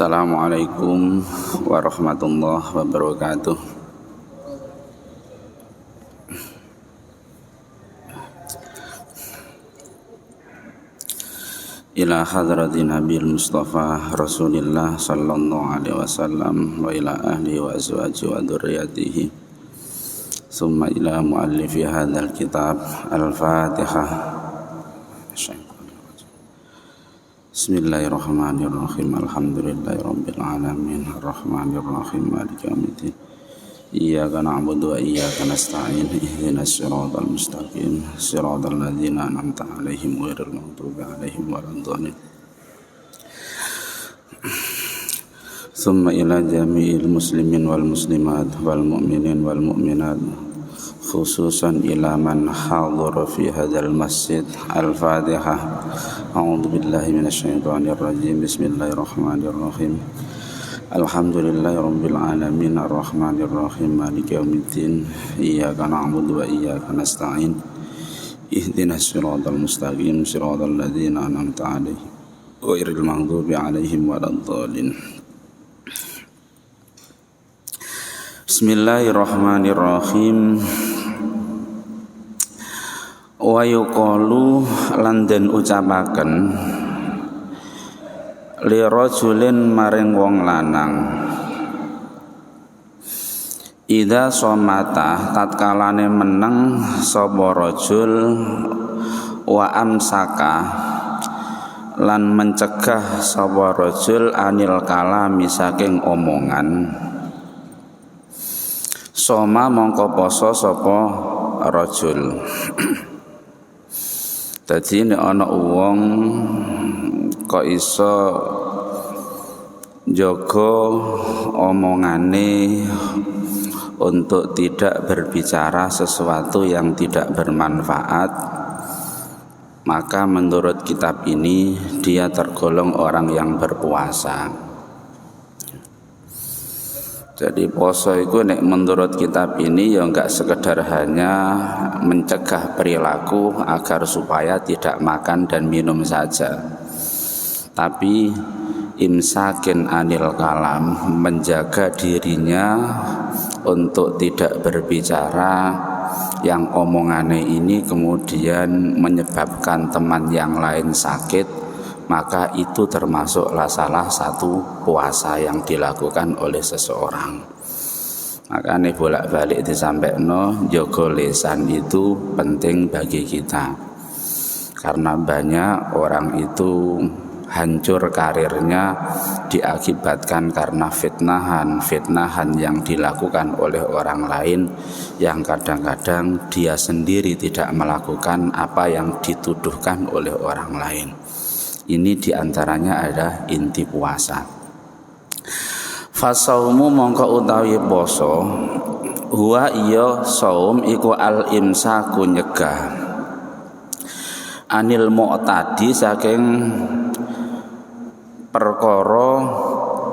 Assalamualaikum warahmatullahi wabarakatuh. Ila hadrati Nabil Mustafa Rasulillah sallallahu alaihi wasallam wa ila ahli wa azwaji wa dzurriyyatihi. Summa ila muallifi hadzal kitab Al-Fatihah. Bismillahirrahmanirrahim. Alhamdulillahirabbil alamin. Arrahmanirrahim. Maliki yaumiddin. Iyyaka na'budu wa iyyaka nasta'in. Ihdinas siratal mustaqim. Siratal ladzina an'amta 'alaihim ghairil maghdubi 'alaihim waladdallin. Summa ila jami'il muslimin wal muslimat wal mu'minin wal mu'minat, khususan ila man hadhara fi hadzal masjid. Al-Fatihah. A'udzu billahi minasyaitonir rajim. Bismillahirrahmanirrahim. Alhamdulillahirabbil alamin. Arrahmanir rahim. Maliki yaumiddin. Iyyaka na'budu wa iyyaka nasta'in. Ihdinas siratal mustaqim. Siratal ladzina an'amta 'alaihim ghairil maghdubi 'alaihim waladdallin. Bismillahirrahmanirrahim. Wa yuqalu lan den ucapaken li rajulin maring wong lanang, idza somata tatkalane meneng sapa rajul, wa amsaka lan mencegah sapa rajul anil kalami saking omongan. Soma mongko poso sapa rajul. Dadi nek ana wong kok iso njaga omongane untuk tidak berbicara sesuatu yang tidak bermanfaat, maka menurut kitab ini dia tergolong orang yang berpuasa. Jadi poso itu nek menurut kitab ini ya enggak sekedar hanya mencegah perilaku agar supaya tidak makan dan minum saja, tapi imsakin anil kalam, menjaga dirinya untuk tidak berbicara yang omongannya ini kemudian menyebabkan teman yang lain sakit. Maka itu termasuklah salah satu puasa yang dilakukan oleh seseorang. Maka ini bolak-balik disampaikan, jaga lisan itu penting bagi kita. Karena banyak orang itu hancur karirnya diakibatkan karena fitnahan yang dilakukan oleh orang lain, yang kadang-kadang dia sendiri tidak melakukan apa yang dituduhkan oleh orang lain. Ini diantaranya adalah inti puasa. Fasaumu mongko utawi poso, huwa iya saum iku al imsaku nyegah anil mu'tadi saking perkara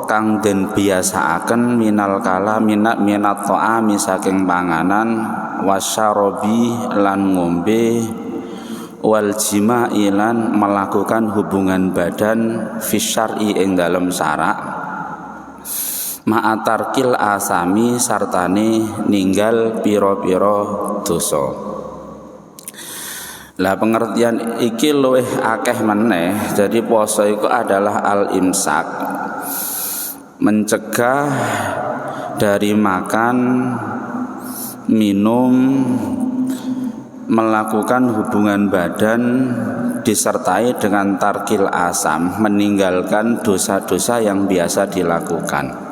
kang den biasaaken minal kala minat ta'ami saking panganan, wasyarobi lan ngombe, wal jima'i lan melakukan hubungan badan fisyar'i ing dalem syarak, ma'atarkil asami sartane ninggal pira-pira dosa. Lah pengertian iki luwih akeh meneh. Jadi poso iku adalah al-imsak, mencegah dari makan, minum, melakukan hubungan badan disertai dengan tarkil asam, meninggalkan dosa-dosa yang biasa dilakukan.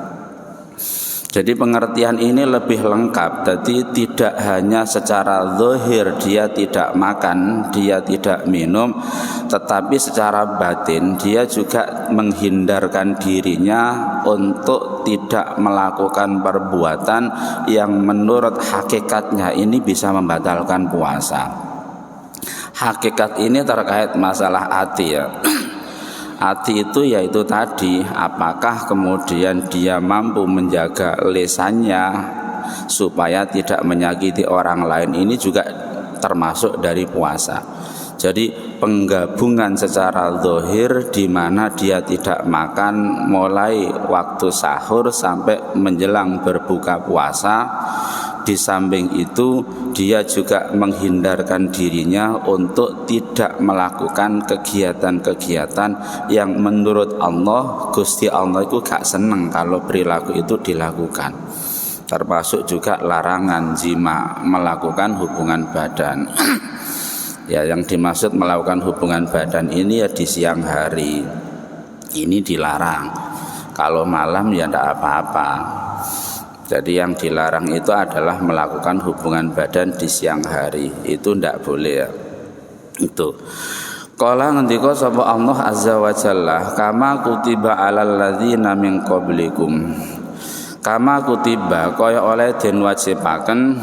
Jadi pengertian ini lebih lengkap. Jadi tidak hanya secara zahir dia tidak makan, dia tidak minum, tetapi secara batin dia juga menghindarkan dirinya untuk tidak melakukan perbuatan yang menurut hakikatnya ini bisa membatalkan puasa. Hakikat ini terkait masalah hati ya. Hati itu yaitu tadi, apakah kemudian dia mampu menjaga lisannya supaya tidak menyakiti orang lain, ini juga termasuk dari puasa. Jadi penggabungan secara zahir di mana dia tidak makan mulai waktu sahur sampai menjelang berbuka puasa. Di samping itu dia juga menghindarkan dirinya untuk tidak melakukan kegiatan-kegiatan yang menurut Allah, Gusti Allah itu gak seneng kalau perilaku itu dilakukan. Termasuk juga larangan jima, melakukan hubungan badan. Ya, yang dimaksud melakukan hubungan badan ini ya di siang hari. Ini dilarang. Kalau malam ya tidak apa-apa. Jadi yang dilarang itu adalah melakukan hubungan badan di siang hari. Itu tidak boleh ya. Itu. Qala ngendika sapa Allah azza wa jalla, kama kutiba alal ladzina min qablikum. Kama kutiba kaya oleh den wajibaken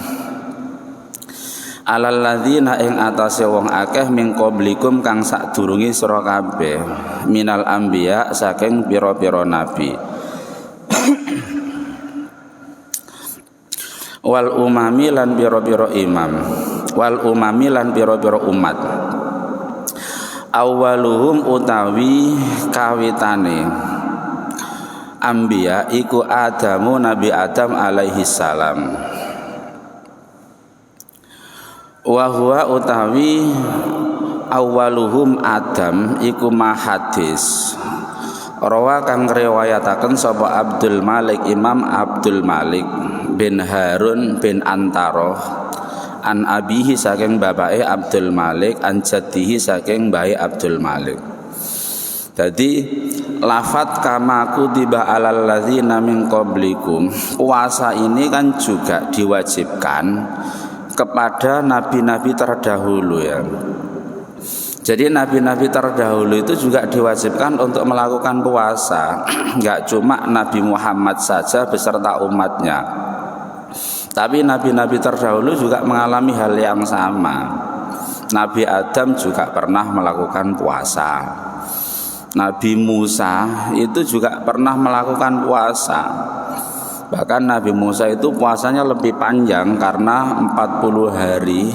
alal ladzina ing atase wong akeh min qablikum kang sadurunge sira kabeh, minal anbiya saking pira-pira nabi. Wal umami lan pira-pira imam, wal umami lan pira-pira umat. Awwaluhum utawi kawitane anbiya iku Adamu, Nabi Adam alaihi salam. Wa huwa utawi awwaluhum Adam iku mahadis. Rawa kang riwayataken sapa Abdul Malik, Imam Abdul Malik bin Harun bin Antaro an abihi saking bapake Abdul Malik, an jaddihi saking bae Abdul Malik. Jadi lafat kama kutiba alal ladzina min qablikum, puasa ini kan juga diwajibkan kepada nabi-nabi terdahulu ya. Jadi nabi-nabi terdahulu itu juga diwajibkan untuk melakukan puasa. Enggak cuma Nabi Muhammad saja beserta umatnya, tapi nabi-nabi terdahulu juga mengalami hal yang sama. Nabi Adam juga pernah melakukan puasa. Nabi Musa itu juga pernah melakukan puasa. Bahkan Nabi Musa itu puasanya lebih panjang karena 40 hari.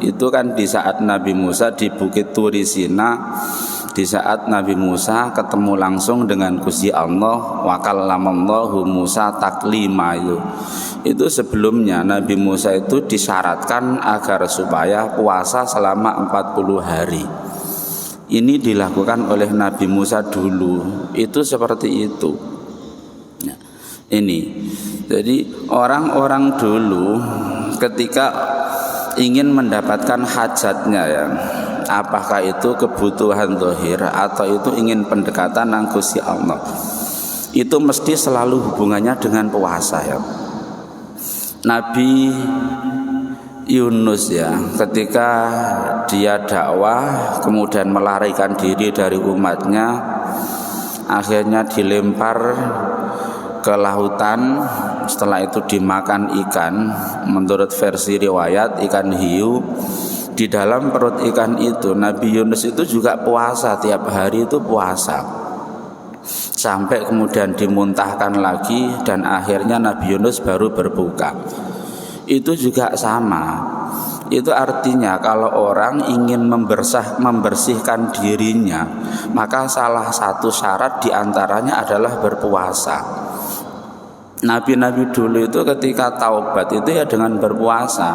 Itu kan di saat Nabi Musa di Bukit Turi Sina, di saat Nabi Musa ketemu langsung dengan Gusti Allah, wa kallamallahu Musa taklima itu sebelumnya Nabi Musa itu disyaratkan agar supaya puasa selama 40 hari. Ini dilakukan oleh Nabi Musa dulu. Itu seperti itu. Nah, ini. Jadi orang-orang dulu ketika ingin mendapatkan hajatnya ya, apakah itu kebutuhan zahir atau itu ingin pendekatan nang Gusti Allah, itu mesti selalu hubungannya dengan puasa ya. Nabi Yunus ya, ketika dia dakwah kemudian melarikan diri dari umatnya, akhirnya dilempar ke lautan. Setelah itu dimakan ikan. Menurut versi riwayat ikan hiu. Di dalam perut ikan itu Nabi Yunus itu juga puasa, tiap hari itu puasa, sampai kemudian dimuntahkan lagi dan akhirnya Nabi Yunus baru berbuka. Itu juga sama. Itu artinya kalau orang ingin membersihkan dirinya, maka salah satu syarat diantaranya adalah berpuasa. Nabi-nabi dulu itu ketika taubat itu ya dengan berpuasa.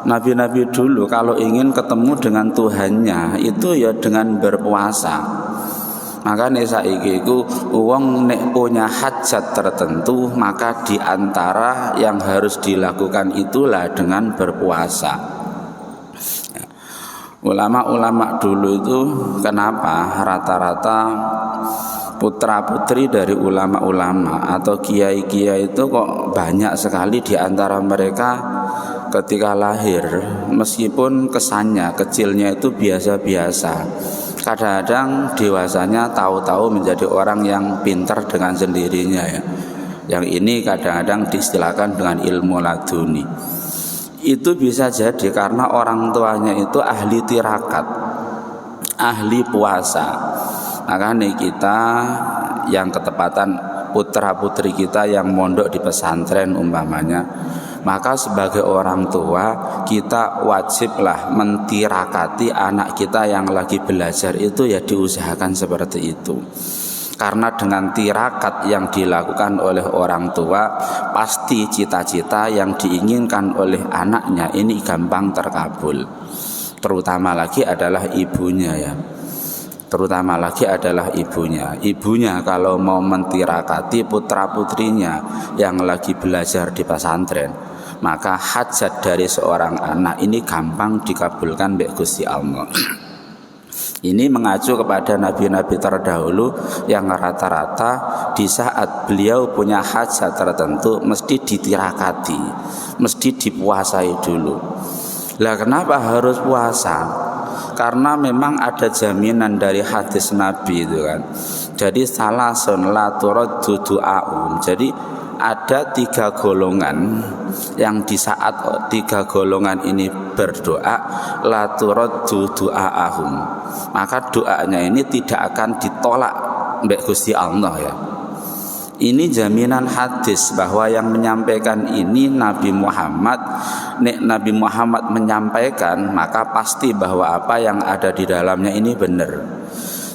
Nabi-nabi dulu kalau ingin ketemu dengan Tuhannya itu ya dengan berpuasa. Maka saiki iku wong nek punya hajat tertentu, maka diantara yang harus dilakukan itulah dengan berpuasa. Ulama-ulama dulu itu kenapa rata-rata putra-putri dari ulama-ulama atau kiai-kiai itu kok banyak sekali di antara mereka ketika lahir, meskipun kesannya kecilnya itu biasa-biasa, kadang-kadang dewasanya tahu-tahu menjadi orang yang pintar dengan sendirinya ya. Yang ini kadang-kadang diistilahkan dengan ilmu laduni. Itu bisa jadi karena orang tuanya itu ahli tirakat, ahli puasa. Makanya kita yang ketepatan putra putri kita yang mondok di pesantren umpamanya, Maka sebagai orang tua kita wajiblah mentirakati anak kita yang lagi belajar itu, ya diusahakan seperti itu. Karena dengan tirakat yang dilakukan oleh orang tua, pasti cita-cita yang diinginkan oleh anaknya ini gampang terkabul. Terutama lagi adalah ibunya ya. Terutama lagi adalah ibunya. Ibunya kalau mau mentirakati putra-putrinya yang lagi belajar di pesantren, maka hajat dari seorang anak ini gampang dikabulkan mbek Gusti Allah. Ini mengacu kepada nabi-nabi terdahulu yang rata-rata di saat beliau punya hajat tertentu mesti ditirakati, mesti dipuasai dulu. Lah kenapa harus puasa? Karena memang ada jaminan dari hadis Nabi itu kan. Jadi salasun la turaddu du'aum. Jadi ada 3 golongan yang di saat 3 golongan ini berdoa, la turaddu du'aahum, maka doanya ini tidak akan ditolak mbek Gusti Allah ya. Ini jaminan hadis bahwa yang menyampaikan ini Nabi Muhammad. Nek Nabi Muhammad menyampaikan, maka pasti bahwa apa yang ada di dalamnya ini benar.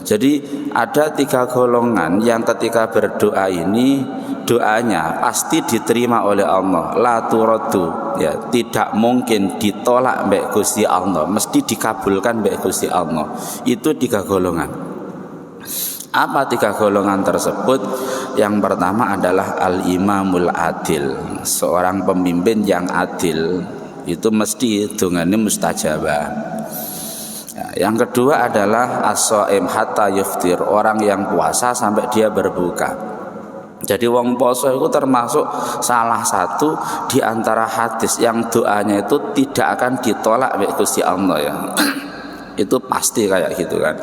Jadi ada 3 golongan yang ketika berdoa ini doanya pasti diterima oleh Allah. La turaddu, ya tidak mungkin ditolak mbek Gusti Allah, mesti dikabulkan mbek Gusti Allah. Itu 3 golongan. Apa 3 golongan tersebut? Yang pertama adalah al-imamul adil, seorang pemimpin yang adil, itu mesti dungane mustajabah. Yang kedua adalah as-shaim hatta yuftir, orang yang puasa sampai dia berbuka. Jadi wong poso itu termasuk salah satu di antara hadis yang doanya itu tidak akan ditolak oleh Gusti Allah ya. Itu pasti kayak gitu kan.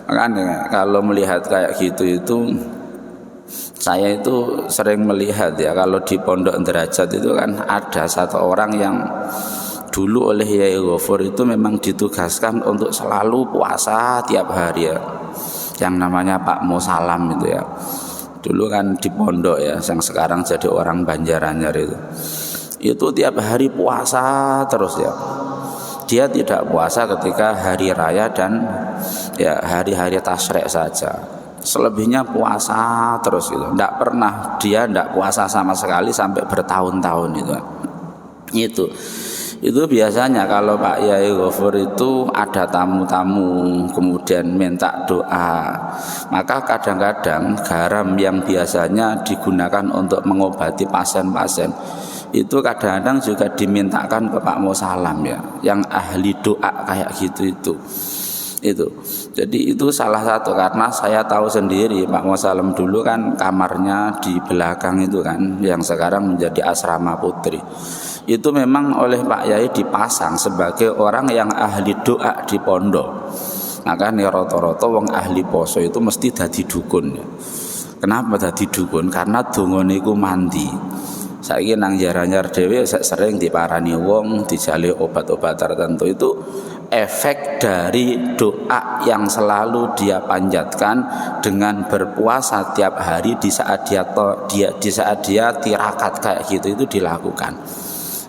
Makanya kalau melihat kayak gitu itu, saya itu sering melihat ya, kalau di Pondok Derajat itu kan ada satu orang yang dulu oleh Yai Ghafur itu memang ditugaskan untuk selalu puasa tiap hari ya, yang namanya Pak Musalam itu ya. Dulu kan di pondok ya, yang sekarang jadi orang Banjaranyar itu tiap hari puasa terus ya. Dia tidak puasa ketika hari raya dan ya hari-hari tasyrik saja. Selebihnya puasa terus gitu. Dia tidak puasa sama sekali sampai bertahun-tahun itu. Itu biasanya kalau Pak Yai Ghafur itu ada tamu-tamu kemudian minta doa, maka kadang-kadang garam yang biasanya digunakan untuk mengobati pasien-pasien itu kadang-kadang juga dimintakan ke Pak Musalam ya, yang ahli doa kayak gitu itu. Jadi itu salah satu, karena saya tahu sendiri Pak Musalam dulu kan kamarnya di belakang itu kan, yang sekarang menjadi asrama putri. Itu memang oleh Pak Yai dipasang sebagai orang yang ahli doa di pondok. Maka nih rata-rata wong ahli poso itu mesti dadi dukun. Kenapa dadi dukun? Karena dongane iku mandi. Saiki nang Jaranyar dhewe sering diparani wong dijali obat-obat tertentu, itu efek dari doa yang selalu dia panjatkan dengan berpuasa tiap hari di saat dia tirakat kayak gitu itu dilakukan.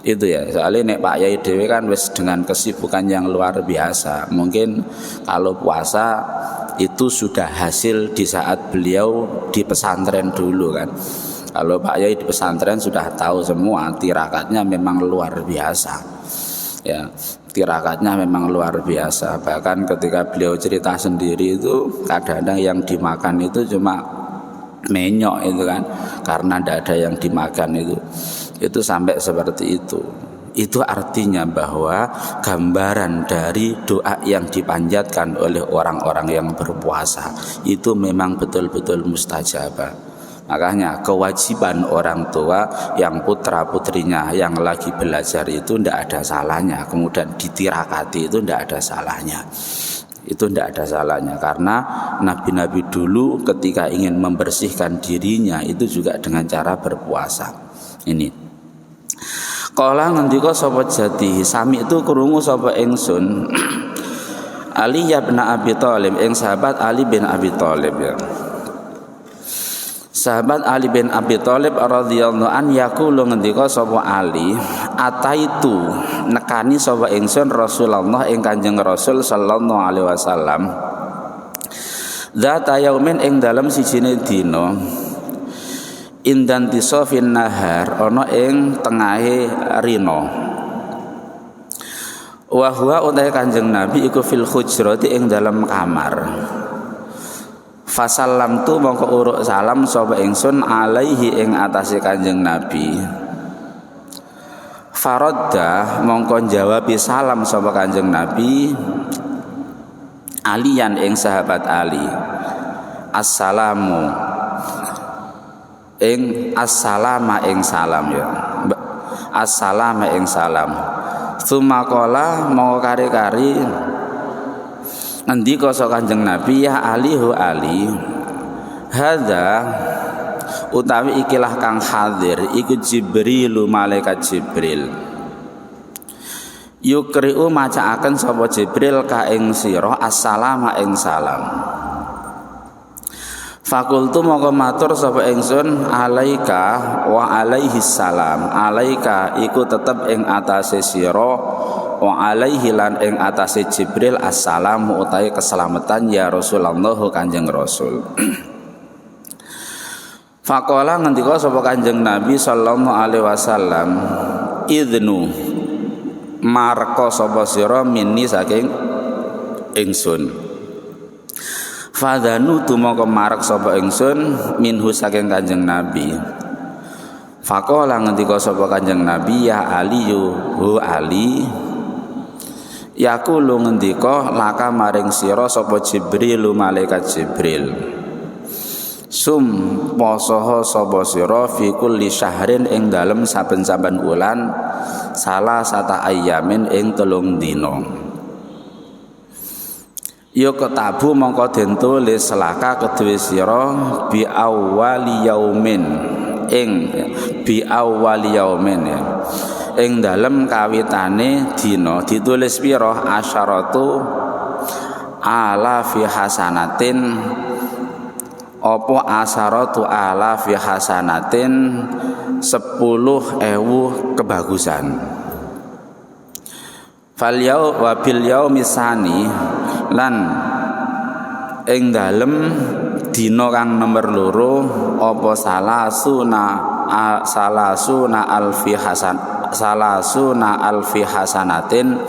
Itu ya, soalnya nek Pak Yai dewe kan wis dengan kesibukan yang luar biasa. Mungkin kalau puasa itu sudah hasil di saat beliau di pesantren dulu kan. Kalau Pak Yai di pesantren sudah tahu semua, tirakatnya memang luar biasa. Ya, tirakatnya memang luar biasa. Bahkan ketika beliau cerita sendiri itu kadang-kadang yang dimakan itu cuma menyok itu kan, karena tidak ada yang dimakan itu sampai seperti itu. Itu artinya bahwa gambaran dari doa yang dipanjatkan oleh orang-orang yang berpuasa itu memang betul-betul mustajabah. Makanya kewajiban orang tua yang putra-putrinya yang lagi belajar itu tidak ada salahnya, kemudian ditirakati itu tidak ada salahnya. Itu tidak ada salahnya, karena nabi-nabi dulu ketika ingin membersihkan dirinya itu juga dengan cara berpuasa. Ini kala ngendika sapa Jati, sami itu krungu sapa ingsun Ali bin Abi Thalib, ing sahabat Ali bin Abi Thalib ya. Sahabat Ali bin Abi Thalib radhiyallahu an yaqulu ngendika sapa Ali, ataitu nekani sapa ingsun Rasulullah ing Kanjeng Rasul sallallahu alaihi wasallam. Dzata yaumin ing dalem sijine dina, indan tisofin nahar ana ing tengahe rina. Wa huwa utai Kanjeng Nabi iku fil hujrati ing dalem kamar. Fasallam tu mongko uruk salam sapa ingsun alaihi ing atase Kanjeng Nabi. Faradda mongko jawabi salam sapa Kanjeng Nabi aliyan ing sahabat Ali. Assalamu ing assalama ing salam ya. Assalama ing salam. Sumakola mau kari-kari ngendika saka Kanjeng Nabi, ya Ali hu Ali, hadza utawi ikilah kang hadir iku Jibril, malaikat Jibril. Yukri'u macaaken sapa Jibril ka ing sira assalama ing salam. Fakultu mongko matur sapa ingsun alaika wa alaihi salam. Alaika iku tetep ing atase sira, wa alaihi lan ing atase Jibril assalamu utawi keselamatan ya Rasulullah Kanjeng Rasul. Faqala ngendika sapa Kanjeng Nabi sallallahu alaihi wasallam, idnu marko sapa sira minni saking ingsun. Fadhanu tumangka marek sapa ingsun minhu saking Kanjeng Nabi. Faqala ngendika sapa Kanjeng Nabi, ya Ali hu Ali, yaqulu ngendika laka maring sira sapa Jibril, malaikat Jibril. Sum posoho sapa sira fi kulli syahrin ing dalem saben-saben wulan salah sata ayyamin ing 3 dina. Yo ketabu mongko den tulis selaka kedue sira bi awwali yaumin ing bi awwali yaumin ya. Ing dalem kawitane dina ditulis pira asyaratu ala fi hasanatin, apa asaratu ala fi hasanatin 10.000 kebagusan. Fal yau wa bil yaumisani lan ing dalem dina kang nomor 2 apa salasuna alfi hasanatin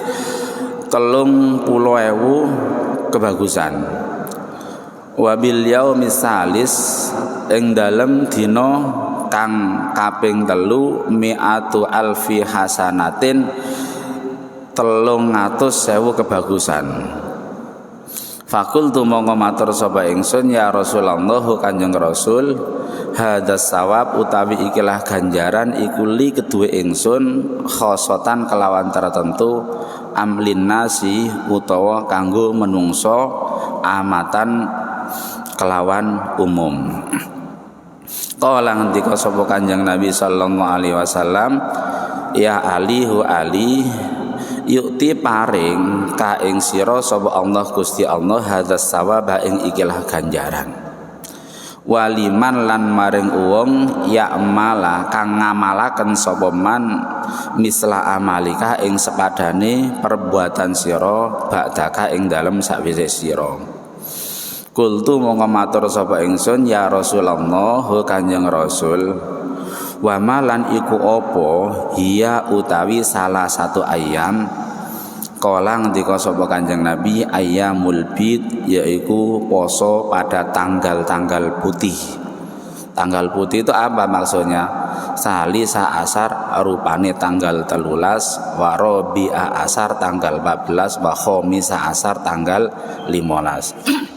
30.000 kebagusan. Wabil yaumis salis ing dalem dina kang kaping 3 mi'atu alfi hasanatin 300.000 kebagusan. Fakultu mongko matur sapa ingsun ya Rasulullah Kanjeng Rasul, hadas sawab utawi ikilah ganjaran iku li kedue ingsun khosotan kelawan tertentu amlin nasi utawa kanggo menungso amatan kelawan umum. Kala ngendika sapa Kanjeng Nabi sallallahu alaihi wasallam, ya Ali hu Ali, yukti paring ka ing sira sapa Allah Gusti Allah hadzas sawaba ing ikilah ganjaran. Waliman lan maring wong ya'mala kang ngamalaken sapa man misla amalika ing sepadane perbuatan sira ba'daka ing dalem sakwise sira. Kultu mongko matur sapa ingsun ya Rasulullah Kanjeng Rasul, wa malan iku apa hiya utawi salah satu ayam. Kala ngendika sapa Kanjeng Nabi, ayyamul bid yaiku poso pada tanggal-tanggal putih. Tanggal putih itu apa maksudnya? Salisa asar rupane tanggal 13, wa rabi'a asar tanggal 14, wa khamisa asar tanggal 15.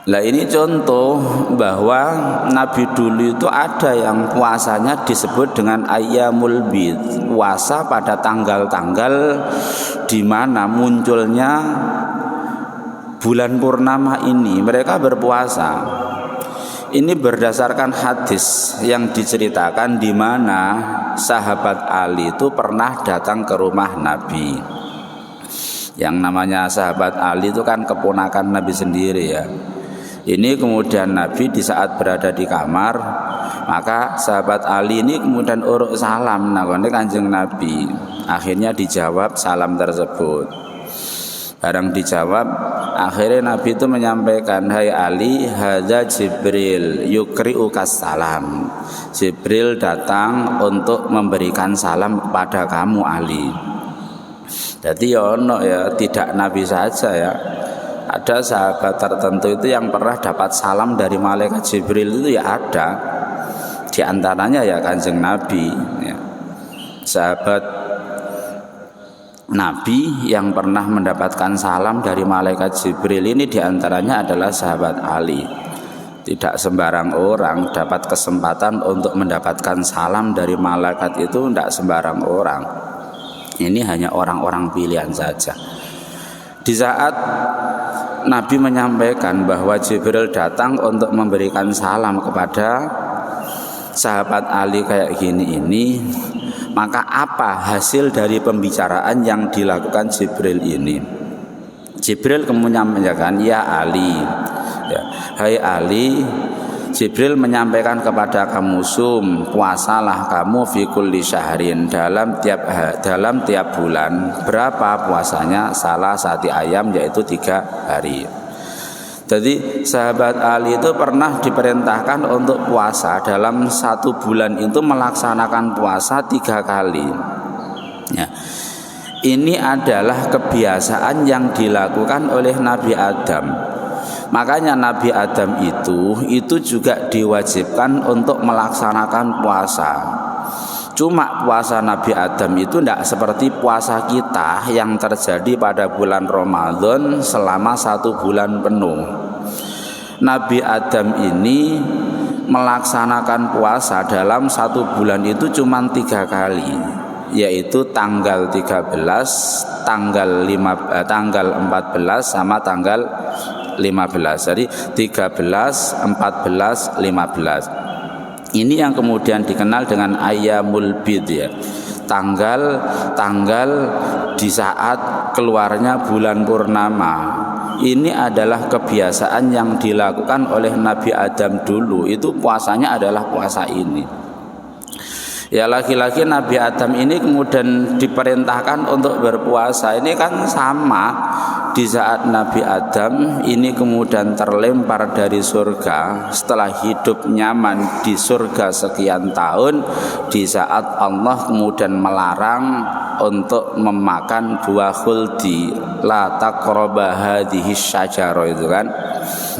Lah ini contoh bahwa Nabi dulu itu ada yang puasanya disebut dengan ayyamul bid, puasa pada tanggal-tanggal di mana munculnya bulan purnama ini mereka berpuasa. Ini berdasarkan hadis yang diceritakan di mana sahabat Ali itu pernah datang ke rumah Nabi. Yang namanya sahabat Ali itu kan keponakan Nabi sendiri ya. Ini kemudian Nabi di saat berada di kamar, maka sahabat Ali ini kemudian uruk salam nangone Kanjeng Nabi. Akhirnya dijawab salam tersebut. Barang dijawab, akhirnya Nabi itu menyampaikan, "Hai Ali, hadza Jibril yukri'ukas salam." Jibril datang untuk memberikan salam kepada kamu Ali. Jadi ya tidak Nabi saja ya. Ada sahabat tertentu itu yang pernah dapat salam dari malaikat Jibril itu ya ada. Di antaranya ya Kanjeng Nabi ya. Sahabat Nabi yang pernah mendapatkan salam dari malaikat Jibril ini diantaranya adalah sahabat Ali. Tidak sembarang orang dapat kesempatan untuk mendapatkan salam dari malaikat itu, tidak sembarang orang. Ini hanya orang-orang pilihan saja. Di saat Nabi menyampaikan bahwa Jibril datang untuk memberikan salam kepada sahabat Ali kayak gini ini, maka apa hasil dari pembicaraan yang dilakukan Jibril ini? Jibril kemudian menyampaikan, "Ya Ali, ya, hai Ali, Jibril menyampaikan kepada kamu, puasalah kamu fi kulli syahrin, dalam tiap bulan. Berapa puasanya? Salah satu ayam, yaitu 3 hari." Jadi sahabat Ali itu pernah diperintahkan untuk puasa dalam 1 bulan itu melaksanakan puasa 3 kali. Ya. Ini adalah kebiasaan yang dilakukan oleh Nabi Adam. Makanya Nabi Adam itu juga diwajibkan untuk melaksanakan puasa. Cuma puasa Nabi Adam itu tidak seperti puasa kita yang terjadi pada bulan Ramadan selama 1 bulan penuh. Nabi Adam ini melaksanakan puasa dalam 1 bulan itu cuma 3 kali, yaitu tanggal 13, tanggal 14 sama tanggal 15. Jadi 13, 14, 15. Ini yang kemudian dikenal dengan Ayyamul Bid ya. Tanggal di saat keluarnya bulan purnama. Ini adalah kebiasaan yang dilakukan oleh Nabi Adam dulu. Itu puasanya adalah puasa ini. Ya lagi-lagi Nabi Adam ini kemudian diperintahkan untuk berpuasa. Ini kan sama di saat Nabi Adam ini kemudian terlempar dari surga setelah hidup nyaman di surga sekian tahun. Di saat Allah kemudian melarang untuk memakan buah khuldi, la taqraba hadhihi syajarah, itu kan.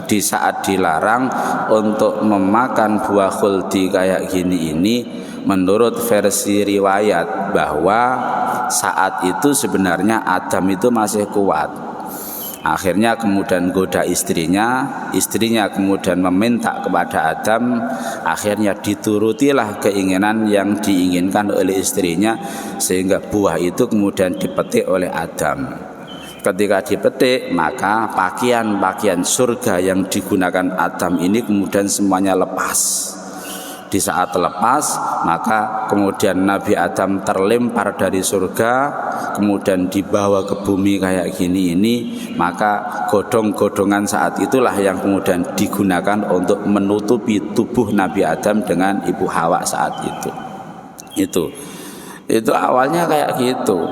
Di saat dilarang untuk memakan buah khuldi kayak gini ini, menurut versi riwayat bahwa saat itu sebenarnya Adam itu masih kuat. Akhirnya kemudian goda istrinya kemudian meminta kepada Adam, akhirnya diturutilah keinginan yang diinginkan oleh istrinya, sehingga buah itu kemudian dipetik oleh Adam. Ketika dipetik, maka pakaian surga yang digunakan Adam ini kemudian semuanya lepas. Di saat lepas, maka kemudian Nabi Adam terlempar dari surga, kemudian dibawa ke bumi kayak gini ini, maka godong-godongan saat itulah yang kemudian digunakan untuk menutupi tubuh Nabi Adam dengan Ibu Hawa saat itu. Itu awalnya kayak gitu.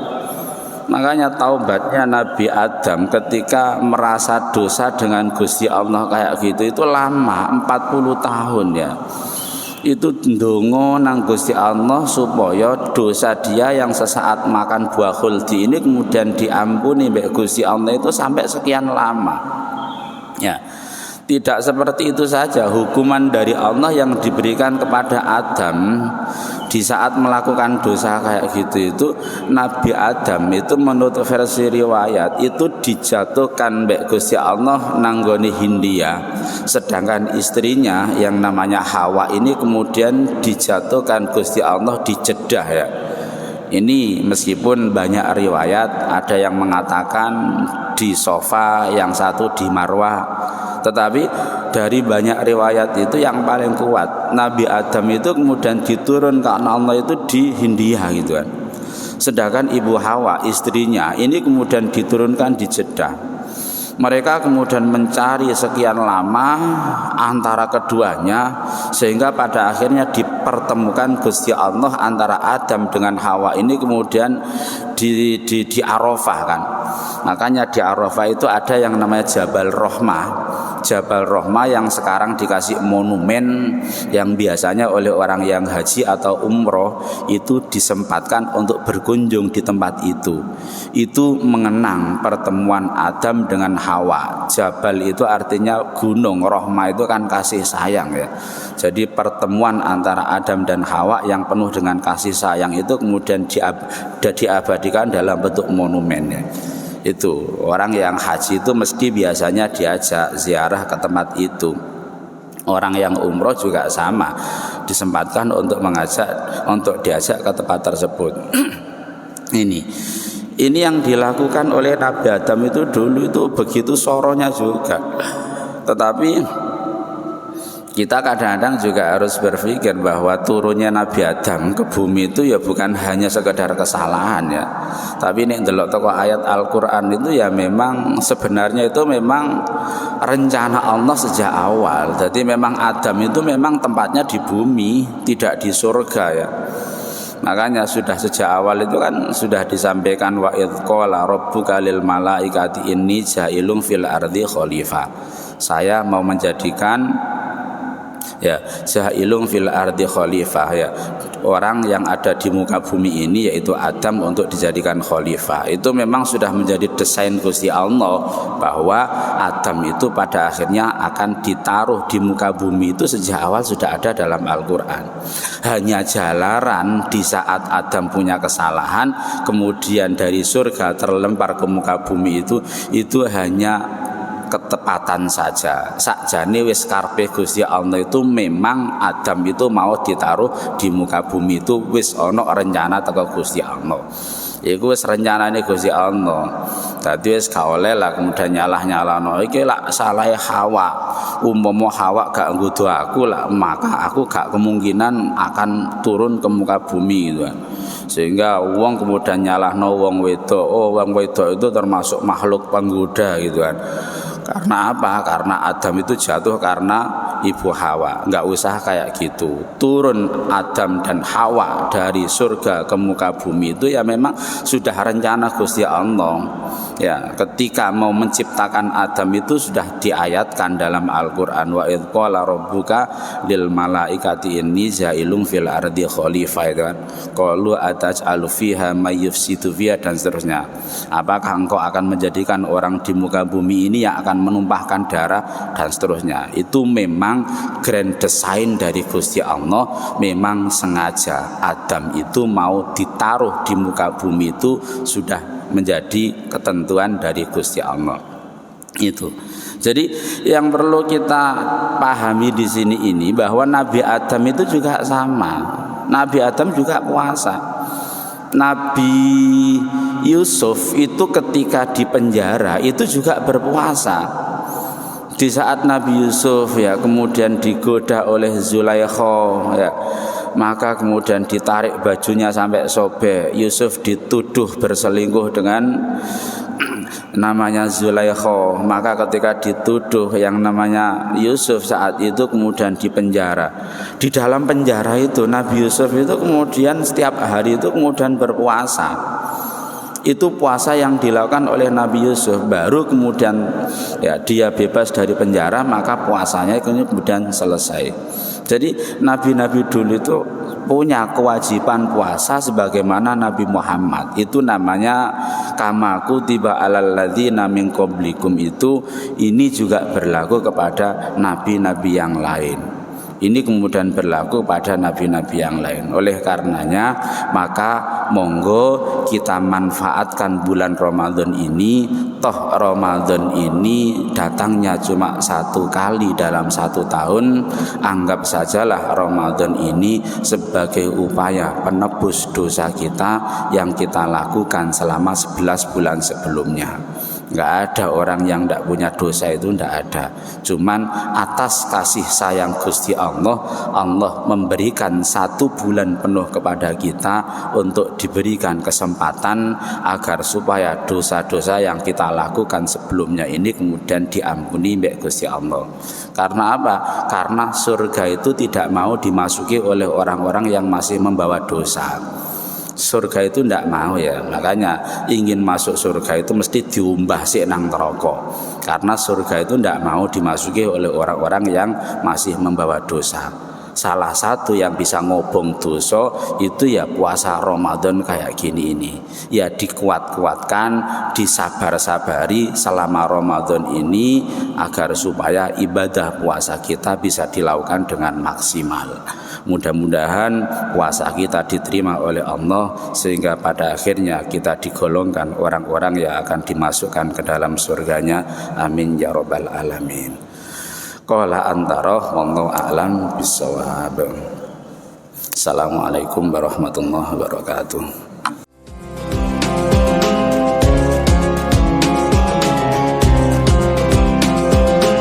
Makanya taubatnya Nabi Adam ketika merasa dosa dengan Gusti Allah kayak gitu itu lama, 40 tahun ya. Itu ndonga nang Gusti Allah supaya dosa dia yang sesaat makan buah khuldi ini kemudian diampuni mbek Gusti Allah itu sampai sekian lama. Ya. Tidak seperti itu saja, hukuman dari Allah yang diberikan kepada Adam di saat melakukan dosa kayak gitu itu, Nabi Adam itu menurut versi riwayat itu dijatuhkan mbek Gusti Allah nanggone Hindia, sedangkan istrinya yang namanya Hawa ini kemudian dijatuhkan Gusti Allah di Jeddah ya. Ini meskipun banyak riwayat, ada yang mengatakan di Sofa, yang satu di Marwah, tetapi dari banyak riwayat itu yang paling kuat Nabi Adam itu kemudian diturunkan Allah itu di Hindia gitu kan. Sedangkan Ibu Hawa istrinya ini kemudian diturunkan di Jeddah. Mereka kemudian mencari sekian lama antara keduanya, sehingga pada akhirnya dipertemukan Gusti Allah antara Adam dengan Hawa ini kemudian di Arafah kan. Makanya di Arafah itu ada yang namanya Jabal Rahmah. Jabal Rahmah yang sekarang dikasih monumen, yang biasanya oleh orang yang haji atau umroh itu disempatkan untuk berkunjung di tempat itu. Itu mengenang pertemuan Adam dengan Hawa. Jabal itu artinya gunung, Rahmah itu kan kasih sayang ya. Jadi pertemuan antara Adam dan Hawa yang penuh dengan kasih sayang itu kemudian diabadikan dalam bentuk monumen ya. Itu orang yang haji itu mesti biasanya diajak ziarah ke tempat itu. Orang yang umroh juga sama, disempatkan untuk diajak ke tempat tersebut. Ini yang dilakukan oleh Nabi Adam itu dulu itu begitu soronya juga. Tetapi kita kadang-kadang juga harus berpikir bahwa turunnya Nabi Adam ke bumi itu ya bukan hanya sekedar kesalahan ya. Tapi ini delok toko ayat Al-Qur'an itu ya memang sebenarnya itu memang rencana Allah sejak awal. Jadi memang Adam itu memang tempatnya di bumi, tidak di surga ya. Makanya sudah sejak awal itu kan sudah disampaikan wa idz qala rabbuka lil malaikati inni ja'ilun fil ardi khalifah. Saya mau menjadikan ya ja'ilun fil ardi khalifah ya, orang yang ada di muka bumi ini yaitu Adam untuk dijadikan khalifah. Itu memang sudah menjadi desain Gusti Allah bahwa Adam itu pada akhirnya akan ditaruh di muka bumi. Itu sejak awal sudah ada dalam Al-Qur'an. Hanya jalaran di saat Adam punya kesalahan kemudian dari surga terlempar ke muka bumi itu hanya ketepatan saja. Sakjane wis karepe Gusti Allah itu memang Adam itu mau ditaruh di muka bumi itu wis ana rencana teko Gusti Allah. Iku wis rencanane Gusti Allah. Dadi wis gak oleh lah kemudian nyalah-nyalano iki lak salahe Hawa. Umpama Hawa gak nggodho aku lah, maka aku gak kemungkinan akan turun ke muka bumi gitu. Sehingga wong kemudian nyalahno wong wedok. Oh, wong wedok itu termasuk makhluk penggoda gitu kan. Karena apa? Karena Adam itu jatuh karena ibu Hawa. Enggak usah kayak gitu. Turun Adam dan Hawa dari surga ke muka bumi itu ya memang sudah rencana Gusti Allah. Ya, ketika mau menciptakan Adam itu sudah diayatkan dalam Al-Qur'an wa idz qala rabbuka lil malaikati inni ja'ilun fil ardi khalifah itu kan. Qalu ataj'alu fiha may yufsidu fiha dan seterusnya. Apakah engkau akan menjadikan orang di muka bumi ini yang akan menumpahkan darah dan seterusnya. Itu memang grand design dari Gusti Allah. Memang sengaja Adam itu mau ditaruh di muka bumi itu sudah menjadi ketentuan dari Gusti Allah. Itu. Jadi yang perlu kita pahami di sini ini bahwa Nabi Adam itu juga sama. Nabi Adam juga puasa. Nabi Yusuf itu ketika di penjara itu juga berpuasa. Di saat Nabi Yusuf ya kemudian digoda oleh Zulaikha ya, maka kemudian ditarik bajunya sampai sobek. Yusuf dituduh berselingkuh dengan namanya Zulaikha. Maka ketika dituduh yang namanya Yusuf saat itu kemudian dipenjara. Di dalam penjara itu Nabi Yusuf itu kemudian setiap hari itu kemudian berpuasa. Itu puasa yang dilakukan oleh Nabi Yusuf. Baru kemudian ya dia bebas dari penjara, maka puasanya kemudian selesai. Jadi nabi-nabi dulu itu punya kewajiban puasa sebagaimana Nabi Muhammad. Itu namanya kama kutiba alal ladzina min qablikum. Itu ini juga berlaku kepada nabi-nabi yang lain. Ini kemudian berlaku pada nabi-nabi yang lain. Oleh karenanya maka monggo kita manfaatkan bulan Ramadan ini. Toh Ramadan ini datangnya cuma satu kali dalam satu tahun. Anggap sajalah Ramadan ini sebagai upaya penebus dosa kita yang kita lakukan selama 11 bulan sebelumnya. Nggak ada orang yang tidak punya dosa, itu tidak ada. Cuman atas kasih sayang Gusti Allah, Allah memberikan 1 bulan penuh kepada kita untuk diberikan kesempatan agar supaya dosa-dosa yang kita lakukan sebelumnya ini kemudian diampuni oleh Gusti Allah. Karena apa? Karena surga itu tidak mau dimasuki oleh orang-orang yang masih membawa dosa. Surga itu tidak mau ya, makanya ingin masuk surga itu mesti diumbah sik nang neraka. Karena surga itu tidak mau dimasuki oleh orang-orang yang masih membawa dosa. Salah satu yang bisa ngobong dosa itu ya puasa Ramadan kayak gini ini. Ya dikuat-kuatkan, disabar-sabari selama Ramadan ini agar supaya ibadah puasa kita bisa dilakukan dengan maksimal. Mudah-mudahan puasa kita diterima oleh Allah sehingga pada akhirnya kita digolongkan orang-orang yang akan dimasukkan ke dalam surganya. Amin ya rabbal alamin. Qala antara wallahu a'lam bissawab. Assalamualaikum warahmatullahi wabarakatuh.